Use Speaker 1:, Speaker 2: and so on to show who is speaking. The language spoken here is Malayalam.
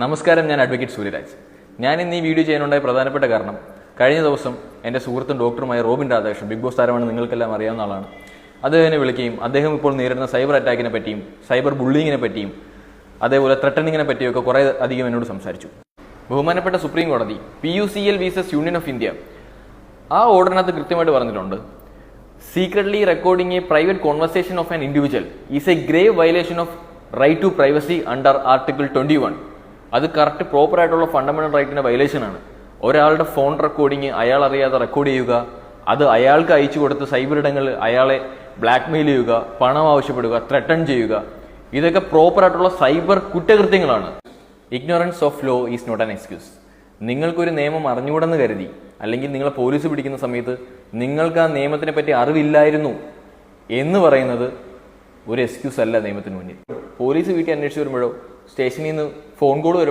Speaker 1: നമസ്കാരം, ഞാൻ അഡ്വക്കേറ്റ് സൂര്യരാജ്. ഞാൻ ഇന്ന് ഈ വീഡിയോ ചെയ്യാനുണ്ടായ പ്രധാനപ്പെട്ട കാരണം, കഴിഞ്ഞ ദിവസം എൻ്റെ സുഹൃത്തും ഡോക്ടറുമായ റോബിൻ രാധാകൃഷ്ണൻ, ബിഗ് ബോസ് താരമാണ്, നിങ്ങൾക്കെല്ലാം അറിയാവുന്ന ആളാണ്, അദ്ദേഹത്തിനെ വിളിക്കുകയും അദ്ദേഹം ഇപ്പോൾ നേരിടുന്ന സൈബർ അറ്റാക്കിനെ പറ്റിയും സൈബർ ബുള്ളിങ്ങിനെ പറ്റിയും അതേപോലെ ത്രെട്ടനിങ്ങിനെ പറ്റിയൊക്കെ കുറേ അധികം എന്നോട് സംസാരിച്ചു. ബഹുമാനപ്പെട്ട സുപ്രീം കോടതി PUCL versus union of India ആ ഓർഡറിനകത്ത് കൃത്യമായിട്ട് പറഞ്ഞിട്ടുണ്ട്, secretly recording a private conversation of an individual is a grave violation of right to privacy under article 21. അത് കറക്റ്റ് പ്രോപ്പർ ആയിട്ടുള്ള ഫണ്ടമെന്റൽ റൈറ്റിന്റെ വയലേഷൻ ആണ്. ഒരാളുടെ ഫോൺ റെക്കോർഡിങ് അയാൾ അറിയാതെ റെക്കോർഡ് ചെയ്യുക, അത് അയാൾക്ക് അയച്ചു കൊടുത്ത് സൈബർ ഇടങ്ങളിൽ അയാളെ ബ്ലാക്ക്മെയിൽ ചെയ്യുക, പണം ആവശ്യപ്പെടുക, ത്രെട്ടൺ ചെയ്യുക, ഇതൊക്കെ പ്രോപ്പർ ആയിട്ടുള്ള സൈബർ കുറ്റകൃത്യങ്ങളാണ്. Ignorance of law is not an excuse. നിങ്ങൾക്കൊരു നിയമം അറിഞ്ഞുകൂടെന്ന് കരുതി, അല്ലെങ്കിൽ നിങ്ങളെ പോലീസ് പിടിക്കുന്ന സമയത്ത് നിങ്ങൾക്ക് ആ നിയമത്തിനെ പറ്റി അറിവില്ലായിരുന്നു എന്ന് പറയുന്നത് ഒരു എക്സ്ക്യൂസ് അല്ല നിയമത്തിന് മുന്നിൽ. പോലീസ് വീട്ടിൽ അന്വേഷിച്ച് വരുമ്പോഴോ സ്റ്റേഷനിൽ നിന്ന് ഫോൺ കോൾ